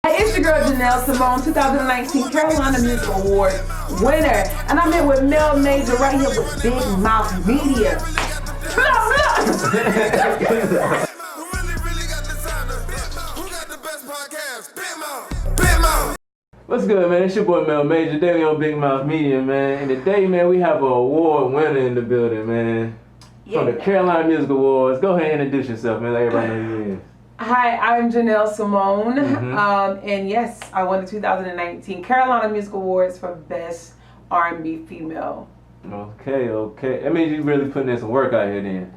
Hey, it's your girl Janelle Symone, 2019 Carolina Music Award winner. And I'm here with Mel Major right here with Big Mouth Media. What's good, man? It's your boy Mel Major, today on Big Mouth Media, man. And today, man, we have an award winner in the building, man. From the Carolina Music Awards. Go ahead and introduce yourself, man. Let everybody know who you is. Hi, I'm Janelle Symone, and yes, I won the 2019 Carolina Music Awards for Best R&B Female. Okay. That means you really putting in some work out here then.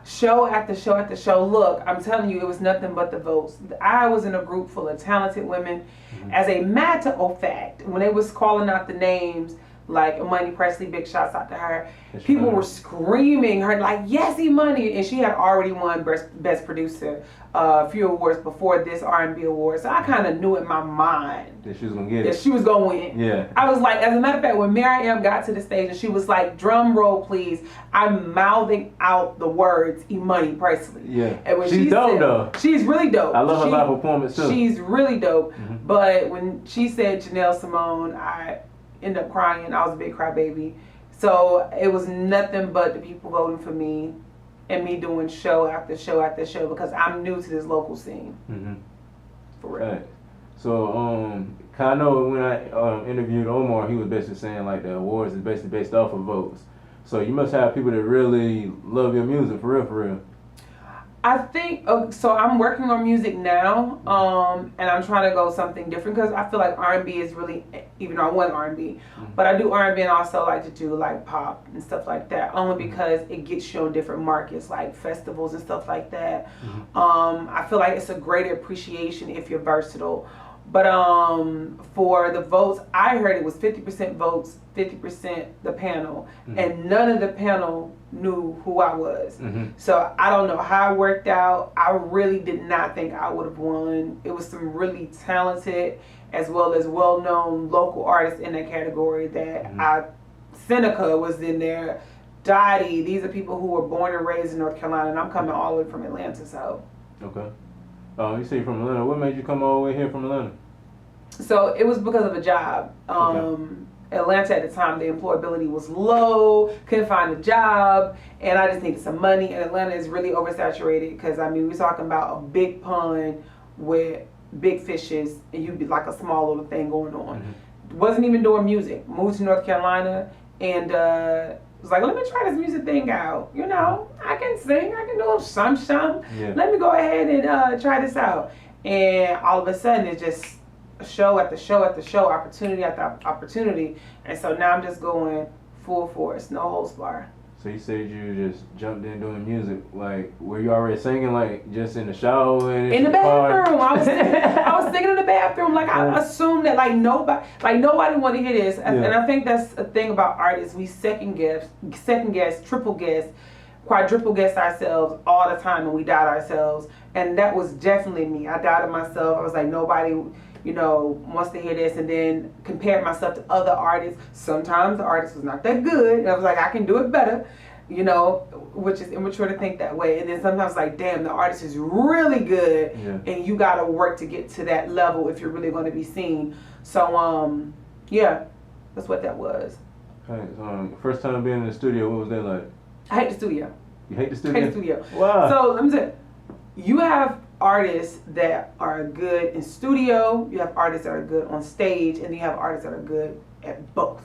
Show after show after show. Look, I'm telling you, it was nothing but the votes. I was in a group full of talented women. As a matter of fact, when they was calling out the names, like Imani Presley, big shouts out to her, people were screaming her like, yes, Imani, and she had already won Best Producer a few awards before this R&B award, so I kind of knew in my mind that she was gonna get it. That she was gonna win. Yeah. I was like, as a matter of fact, when Miriam got to the stage and she was like, drum roll please, I'm mouthing out the words Imani Presley. Yeah. And when she's dope though. She's really dope. I love her live performance too. She's really dope. But when she said Janelle Symone, I ended up crying. I was a big crybaby. So it was nothing but the people voting for me and me doing show after show after show because I'm new to this local scene. For real. Right. So, I know when I interviewed Omar, he was basically saying like the awards is basically based off of votes. So you must have people that really love your music, for real. I think, so I'm working on music now, and I'm trying to go something different because I feel like R&B is really, even though I want R&B, but I do R&B and also like to do like pop and stuff like that, only because it gets you in different markets like festivals and stuff like that. I feel like it's a greater appreciation if you're versatile. But for the votes, I heard it was 50% votes, 50% the panel, and none of the panel knew who I was. So I don't know how it worked out. I really did not think I would have won. It was some really talented as well as well-known local artists in that category that Seneca was in there, Dottie. These are people who were born and raised in North Carolina, and I'm coming all the way from Atlanta, so. Okay. You say you're from Atlanta. What made you come all the way here from Atlanta? So it was because of a job. Atlanta at the time, the employability was low, couldn't find a job, and I just needed some money. And Atlanta is really oversaturated because, I mean, we're talking about a big pond with big fishes, and you'd be like a small little thing going on. Wasn't even doing music. Moved to North Carolina, and was like, let me try this music thing out. You know, I can sing, I can do a some. Yeah. Let me go ahead and try this out. And all of a sudden, it's just show after show after show, opportunity after opportunity. And so now I'm just going full force, no holds bar. So you said you just jumped in doing music. Like, were you already singing, like, just in the shower? In the bathroom. I was singing in the bathroom. Like, I assumed that, like, nobody wanted to hear this. And I think that's a thing about artists. We second guess, triple guess, quadruple guess ourselves all the time, and we doubt ourselves. And that was definitely me. I doubted myself. I was like, nobody, you know, wants to hear this, and then compared myself to other artists. Sometimes the artist was not that good, and I was like, I can do it better, you know, which is immature to think that way. And then sometimes like, damn, the artist is really good, and you got to work to get to that level if you're really going to be seen. So, yeah, that's what that was. Okay, first time being in the studio, what was that like? I hate the studio. You hate the studio? I hate the studio. Wow. So let me tell you, you have artists that are good in studio, you have artists that are good on stage, and you have artists that are good at both.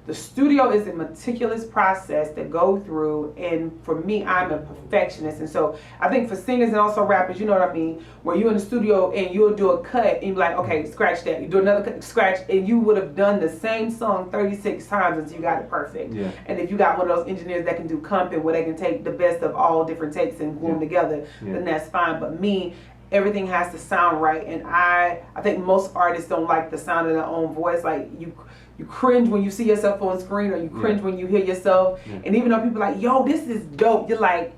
The studio is a meticulous process that go through, and for me, I'm a perfectionist, and so I think for singers and also rappers, you know what I mean, where you're in the studio and you'll do a cut and you're like, okay, scratch that, you do another cut, scratch, and you would have done the same song 36 times until you got it perfect. And if you got one of those engineers that can do comping where they can take the best of all different takes and glue them together, then that's fine. But me, everything has to sound right, and I think most artists don't like the sound of their own voice. Like, you cringe when you see yourself on screen, or you cringe when you hear yourself. And even though people are like, yo, this is dope, you're like,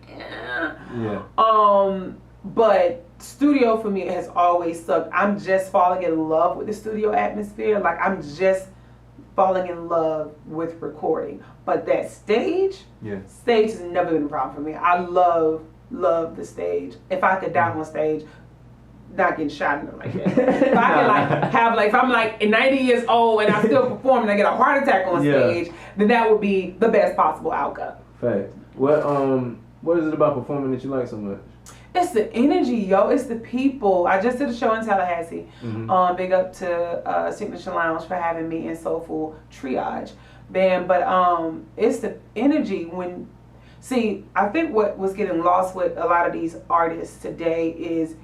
but studio for me has always sucked. I'm just falling in love with the studio atmosphere. Like, I'm just falling in love with recording. But that stage has never been a problem for me. I love the stage. If I could die on stage, not getting shot in like that. If I can like have like if I'm like 90 years old and I still perform and I get a heart attack on stage, then that would be the best possible outcome. Fact. What is it about performing that you like so much? It's the energy, yo. It's the people. I just did a show in Tallahassee. Big up to Signature Lounge for having me in Soulful Triage Band. But it's the energy when. See, I think what was getting lost with a lot of these artists today is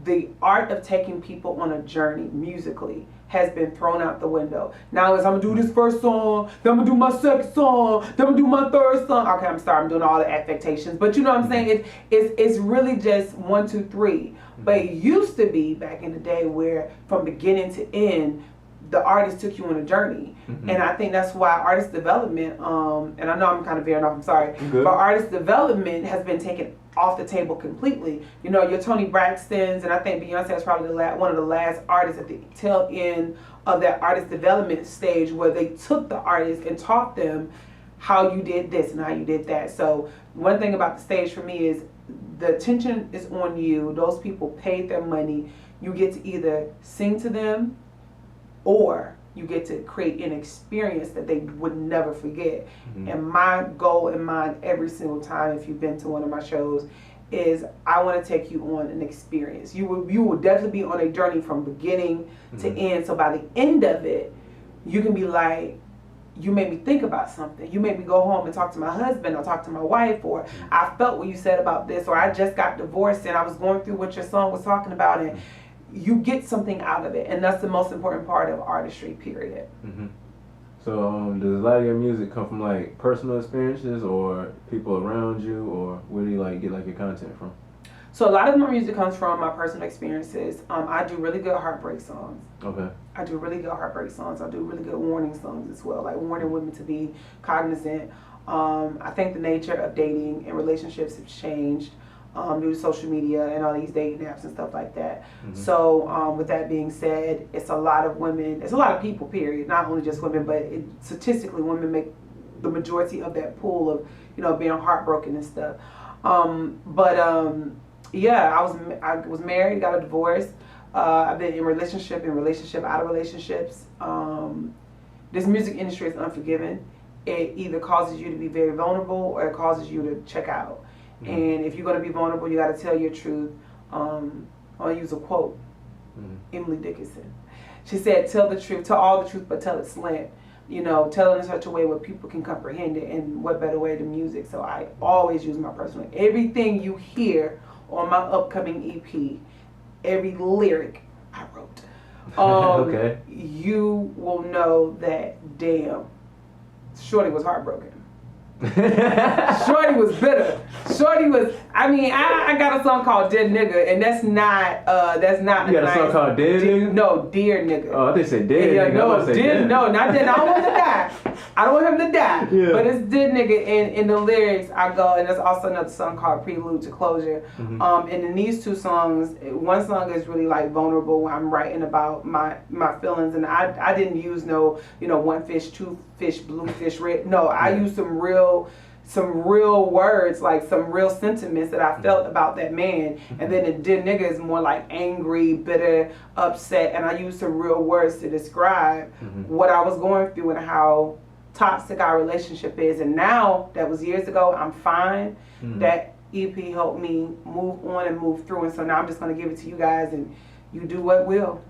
the art of taking people on a journey musically has been thrown out the window. Now it's I'm gonna do this first song, then I'm gonna do my second song, then I'm gonna do my third song. Okay, I'm sorry, I'm doing all the affectations, but you know what I'm saying? It's really just 1, 2, 3. But it used to be back in the day where from beginning to end, the artist took you on a journey. And I think that's why artist development, and I know I'm kind of veering off, I'm sorry, but artist development has been taken off the table completely. You know, your Tony Braxton's, and I think Beyonce is probably one of the last artists at the tail end of that artist development stage where they took the artist and taught them how you did this and how you did that. So one thing about the stage for me is the attention is on you. Those people paid their money. You get to either sing to them or you get to create an experience that they would never forget. And my goal in mind every single time, if you've been to one of my shows, is I want to take you on an experience. You will definitely be on a journey from beginning to end. So by the end of it, you can be like, you made me think about something. You made me go home and talk to my husband or talk to my wife, or I felt what you said about this, or I just got divorced and I was going through what your song was talking about, and you get something out of it, and that's the most important part of artistry, period. So does a lot of your music come from like personal experiences or people around you, or where do you like get like your content from? So a lot of my music comes from my personal experiences. I do really good heartbreak songs. Okay. I do really good heartbreak songs. I do really good warning songs as well, like warning women to be cognizant. I think the nature of dating and relationships have changed due to social media and all these dating apps and stuff like that. So with that being said, it's a lot of women, it's a lot of people, period, not only just women, but statistically women make the majority of that pool of, you know, being heartbroken and stuff. Yeah, I was married, got a divorce. I've been in relationship, out of relationships. This music industry is unforgiving. It either causes you to be very vulnerable or it causes you to check out. And if you're going to be vulnerable, you got to tell your truth. I'll use a quote, Emily Dickinson. She said, tell the truth, tell all the truth, but tell it slant. You know, tell it in such a way where people can comprehend it, and what better way than music. So I always use my personal. Everything you hear on my upcoming EP, every lyric I wrote, okay, you will know that, damn, Shorty was heartbroken. Shorty was bitter. Shorty was, I mean, I got a song called Dead Nigga, and that's not You got a song called Dead Nigga? No, Dear Nigga. Oh, they said Dead Nigga. No, not Dead. I don't want him to die. I don't want him to die. Yeah. But it's Dead Nigga, and in the lyrics I go, and there's also another song called Prelude to Closure. And in these two songs, one song is really like vulnerable when I'm writing about my feelings, and I didn't use no, you know, one fish, two fish, blue fish, red. No, I used some real words, like some real sentiments that I felt about that man. And then the Dear Nigga is more like angry, bitter, upset, and I used some real words to describe what I was going through and how toxic our relationship is. And now, that was years ago, I'm fine. That EP helped me move on and move through, and so now I'm just going to give it to you guys, and you do what will.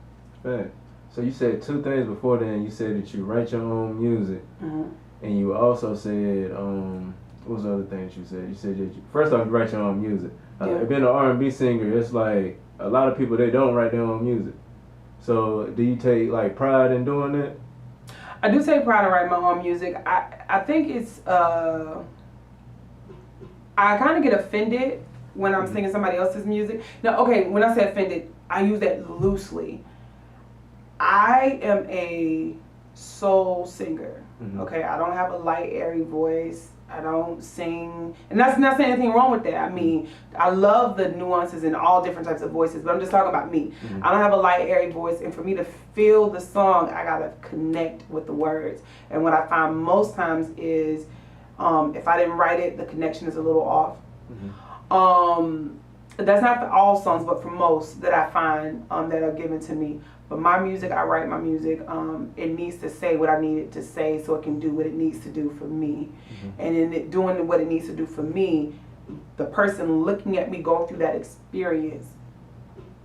Right. So you said two things before then. You said that you write your own music, and you also said, what was the other thing that you said? You said that first off, you write your own music. Being an R&B singer, it's like a lot of people, they don't write their own music. So do you take like pride in doing that? I do take pride in writing my own music. I think it's, I kind of get offended when I'm singing somebody else's music. Now, okay, when I say offended, I use that loosely. I am a soul singer. Okay, I don't have a light, airy voice. I don't sing, and that's not saying anything wrong with that. I mean, I love the nuances in all different types of voices, but I'm just talking about me. I don't have a light, airy voice, and for me to feel the song, I gotta connect with the words. And what I find most times is, if I didn't write it, the connection is a little off. That's not for all songs, but for most that I find that are given to me. But my music, I write my music. It needs to say what I need it to say, so it can do what it needs to do for me. And in it doing what it needs to do for me, the person looking at me going through that experience,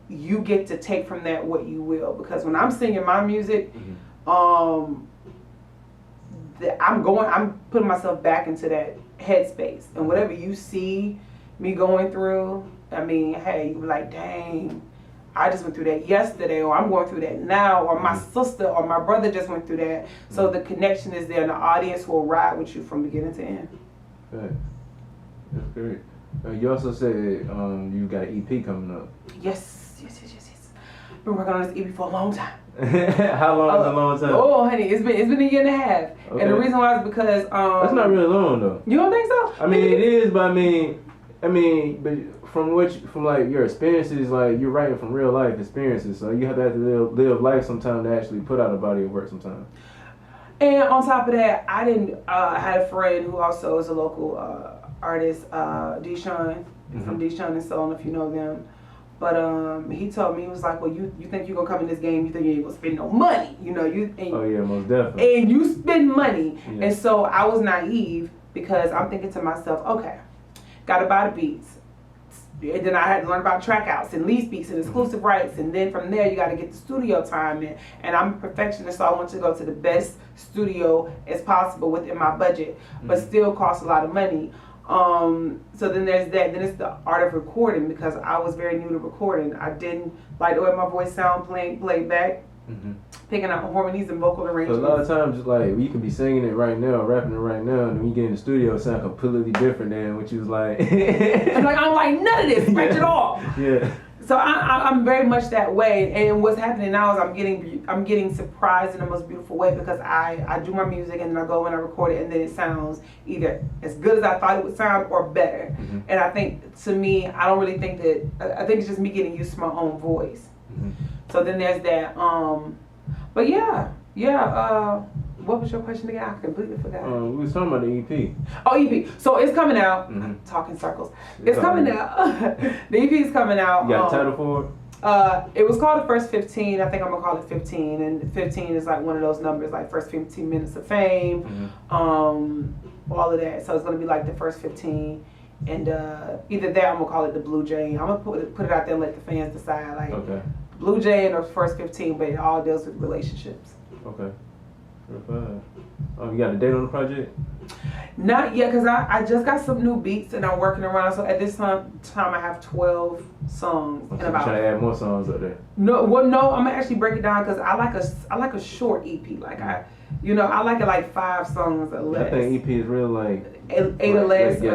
you get to take from that what you will. Because when I'm singing my music, I'm putting myself back into that headspace, and whatever you see me going through, I mean, hey, you're like, dang, I just went through that yesterday, or I'm going through that now, or my sister or my brother just went through that. So the connection is there, and the audience will ride with you from beginning to end. Okay. That's great. You also said you got an EP coming up. Yes. Been working on this EP for a long time. How long is a long time? Oh, honey, it's been a year and a half. Okay. And the reason why is because that's not really long though. You don't think so? I mean, it is, but I mean, but from like your experiences, like you're writing from real life experiences, so you have to live life sometime to actually put out a body of work sometime. And on top of that, I had a friend who also is a local artist, Deshaun, from Deshaun and So, I don't know if you know them. But he told me, he was like, well, you think you're going to come in this game, you think you ain't going to spend no money, you know. Oh, yeah, most definitely. And you spend money. Yeah. And so I was naive because I'm thinking to myself, okay, got to buy the beats. And then I had to learn about track outs and lease beats and exclusive rights. And then from there, you got to get the studio time in. And I'm a perfectionist, so I want to go to the best studio as possible within my budget, but still costs a lot of money. So then there's that. Then it's the art of recording, because I was very new to recording. I didn't like the way my voice sound played back, picking out harmonies and vocal arrangements. So a lot of times, like, you can be singing it right now, rapping it right now, and when you get in the studio, it sounds completely different than what you was like. I'm like, I don't like none of this. Scratch it off. Yeah. So I'm very much that way, and what's happening now is I'm getting surprised in the most beautiful way, because I do my music and then I go and I record it, and then it sounds either as good as I thought it would sound or better. And I think, to me, I don't really think that, I think it's just me getting used to my own voice. So then there's that. But yeah. What was your question again? I completely forgot. We was talking about the EP. Oh, EP. So it's coming out. Talking circles. It's coming out. The EP is coming out. You got a title for it? It was called The First 15. I think I'm going to call it 15. And 15 is like one of those numbers, like first 15 minutes of fame, all of that. So it's going to be like the first 15. And either that, I'm going to call it the Blue Jay. I'm going to put it out there and let the fans decide. Like, Blue Jay and the first 15, but it all deals with relationships. Okay. You got a date on the project? Not yet, because I just got some new beats and I'm working around. So at this time I have 12 songs. So and about trying to add more songs up there. No, I'm gonna actually break it down, because I like a short EP. Like I like it like 5 songs or less. I think EP is real like 8 or less. 8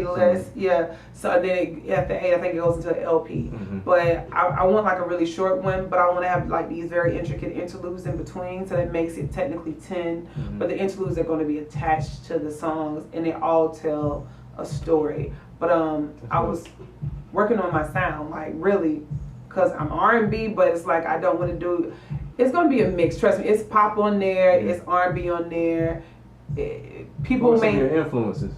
or less. So. Yeah. So then after 8, I think it goes into an LP. But I want like a really short one, but I want to have like these very intricate interludes in between, so that makes it technically 10. But the interludes are going to be attached to the songs, and they all tell a story. But I was working on my sound, like really, because I'm R&B, but it's like I don't want to do. It's going to be a mix. Trust me. It's pop on there. It's R&B on there. People what are may. Some of your influences?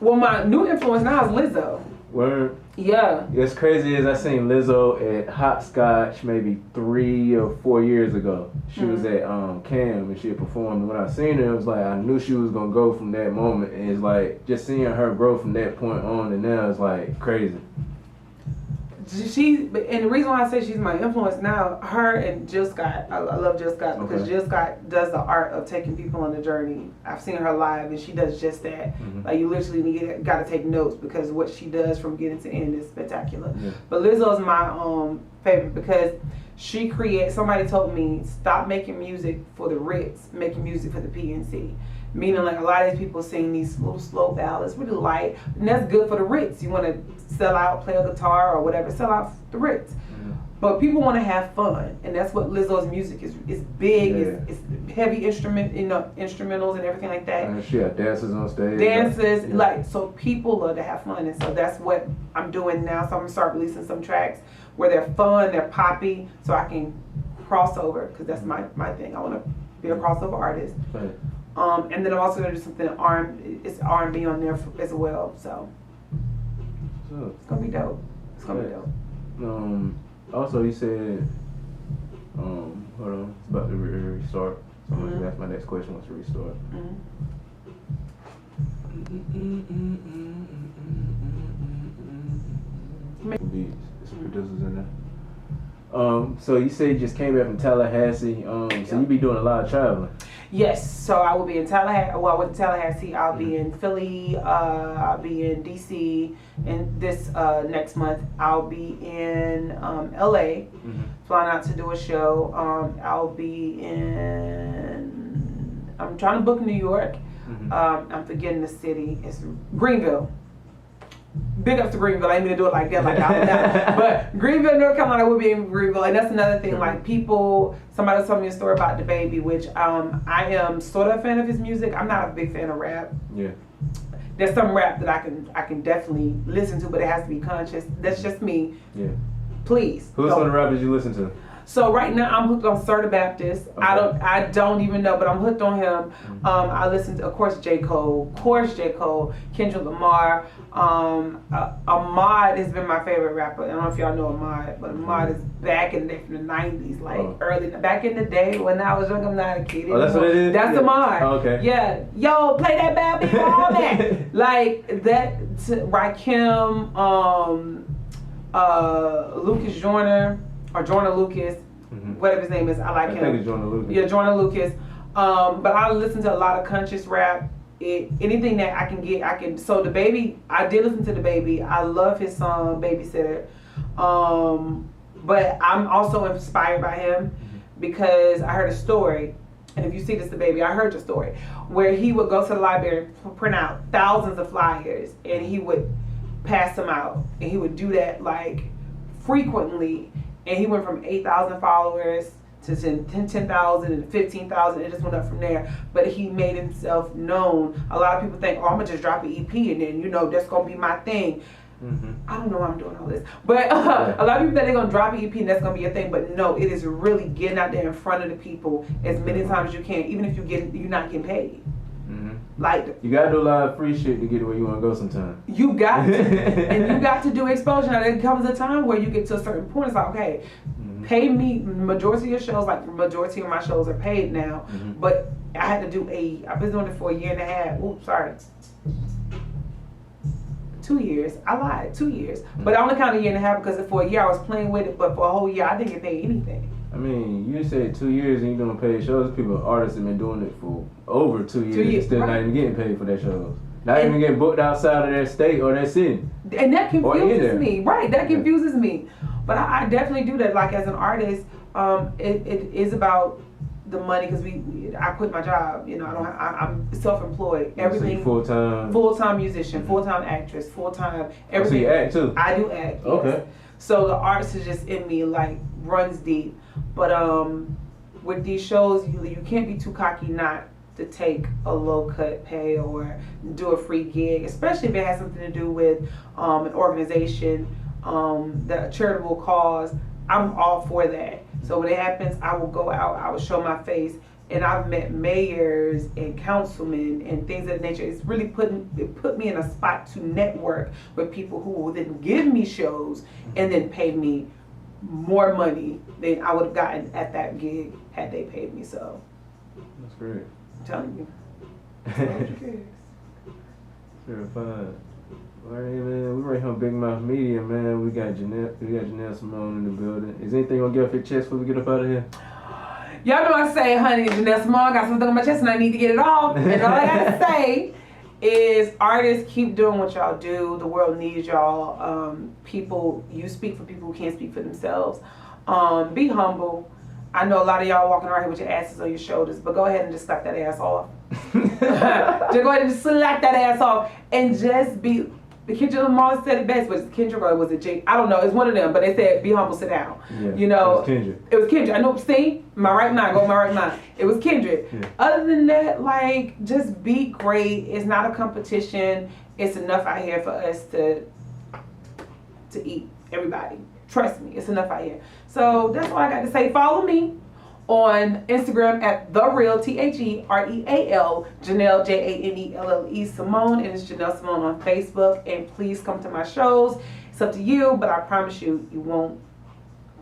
Well, my new influence now is Lizzo. Word. Yeah. It's crazy as I seen Lizzo at Hopscotch maybe 3 or 4 years ago. She was at Cam and she had performed. When I seen her, it was like I knew she was gonna go from that moment, and it's like just seeing her grow from that point on, and now it's like crazy. And the reason why I say she's my influence now, her and Jill Scott. I love Jill Scott because Jill Scott does the art of taking people on a journey. I've seen her live and she does just that. Like you literally got to take notes, because what she does from beginning to end is spectacular. But Lizzo's my favorite, because she creates. Somebody told me, stop making music for the Ritz, making music for the PNC. Meaning, like, a lot of these people sing these little slow ballads, really light, and that's good for the Ritz. You want to sell out, play a guitar or whatever, sell out the Ritz. But people want to have fun, and that's what Lizzo's music is. It's big, it's heavy instrumentals and everything like that. And she had dancers on stage. Dancers, like, so people love to have fun, and so that's what I'm doing now. So I'm gonna start releasing some tracks where they're fun, they're poppy, so I can cross over, because that's my thing. I want to be a crossover artist. Right. And then I'm also gonna do something it's R&B on there as well. So What's up? It's gonna be dope. It's gonna be dope. Also, you said, hold on, it's about to restart. So that's my next question. What's the restart? Beats. There's some producers in there. So you say you just came back from Tallahassee. So you be doing a lot of traveling. Yes, so I will be in Tallahassee. Well, I went to Tallahassee. I'll be in Philly. I'll be in DC. And this next month, I'll be in LA, flying out to do a show. I'll be in. I'm trying to book New York. I'm forgetting the city. It's Greenville. Big ups to Greenville. I ain't gonna do it like that, but Greenville, North Carolina will be in Greenville, and that's another thing. Like somebody told me a story about the baby, which I am sort of a fan of his music. I'm not a big fan of rap. Yeah. There's some rap that I can definitely listen to, but it has to be conscious. That's just me. Yeah. Please. Who's some of the rappers you listen to? So right now I'm hooked on Sir the Baptist. Okay. I don't even know, but I'm hooked on him. I listen to, of course, J. Cole, Kendrick Lamar. Ahmad has been my favorite rapper. I don't know if y'all know Ahmad, but Ahmad is back in the 90s, like back in the day when I was young. I'm not a kid. Oh, that's what it is? That's Ahmad. Oh, okay. Yeah. Yo, play that bad beat, all that. Like that, Rakim, Lucas Joyner. Or Jordan Lucas, whatever his name is, I like him. I think it's Jordan Lucas. Yeah, Jordan Lucas. But I listen to a lot of conscious rap. Anything that I can get, I can. So the baby, I did listen to the baby. I love his song Babysitter. But I'm also inspired by him because I heard a story. And if you see this, the baby, I heard the story where he would go to the library, print out thousands of flyers, and he would pass them out, and he would do that like frequently. And he went from 8,000 followers to 10,000 and 15,000. It just went up from there. But he made himself known. A lot of people think, I'm going to just drop an EP and then, that's going to be my thing. I don't know why I'm doing all this. But a lot of people think they're going to drop an EP and that's going to be a thing. But no, it is really getting out there in front of the people as many times as you can, even if you're not getting paid. Like you gotta do a lot of free shit to get where you wanna go sometimes. You got to. And you got to do exposure. Now there comes a time where you get to a certain point, it's like, okay, pay me. Majority of your shows, like the majority of my shows are paid now. But I had to do I've been doing it for a year and a half. Oops, sorry. 2 years. I lied, 2 years. But I only counted a year and a half because for a year I was playing with it, but for a whole year I didn't get paid anything. I mean, you said 2 years and you're doing paid shows. People, artists have been doing it for over 2 years. 2 years, still not even getting paid for their shows. Not even getting booked outside of their state or their city. And that confuses me. Right, that confuses me. But I definitely do that. Like as an artist, it is about the money because I quit my job. I'm self-employed. Everything. So full-time musician, full-time actress, full-time everything. So you act too? I do act. Yes. Okay. So the arts is just in me, like runs deep. But with these shows, you can't be too cocky not to take a low cut pay or do a free gig, especially if it has something to do with an organization, the charitable cause. I'm all for that. So when it happens, I will go out, I will show my face, and I've met mayors and councilmen and things of that nature. It's really put me in a spot to network with people who will then give me shows and then pay me more money than I would have gotten at that gig had they paid me. So that's great. I'm telling you. Sure, fine. All right, man. We right here on Big Mouth Media, man. We got Janelle Symone in the building. Is anything gonna get off your chest before we get up out of here? Y'all know I say, honey, Janelle Symone got something on my chest and I need to get it off. And all I gotta say is, artists, keep doing what y'all do. The world needs y'all. People, you speak for people who can't speak for themselves. Be humble. I know a lot of y'all walking around here with your asses on your shoulders, but go ahead and just slap that ass off. Just go ahead and just slap that ass off and just be. The Kendrick Lamar said it best. Was it Kendrick or was it Jake? I don't know. It's one of them, but they said, "Be humble, sit down." Yeah, it was Kendrick. It was Kendrick. I know. See, my right mind. Go with my right mind. It was Kendrick. Yeah. Other than that, like, just be great. It's not a competition. It's enough out here for us to eat. Everybody, trust me, it's enough out here. So that's all I got to say. Follow me On Instagram at The Real, TheReal, Janelle, Janelle Symone, and it's Janelle Symone on Facebook. And please come to my shows. It's up to you, but I promise you, you won't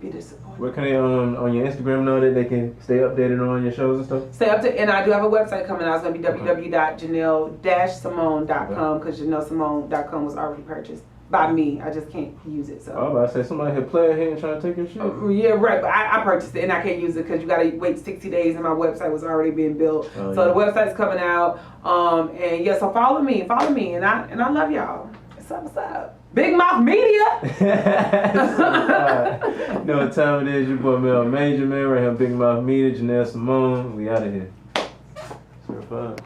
be disappointed. Where can they on your Instagram know that they can stay updated on your shows and stuff? Stay up to, and I do have a website coming out. It's going to be www.janelle-simone.com because JanelleSymone.com was already purchased by me. I just can't use it. So I was about to say somebody had play ahead and trying to take your shit. yeah, right. But I purchased it and I can't use it because you got to wait 60 days and my website was already being built. Oh, so yeah. the website's coming out. And yeah, so follow me, and I love y'all. What's up? Big Mouth Media. You know what time it is? Your boy Mel Major, man. Right here, Big Mouth Media, Janelle Symone. We out of here. Certified.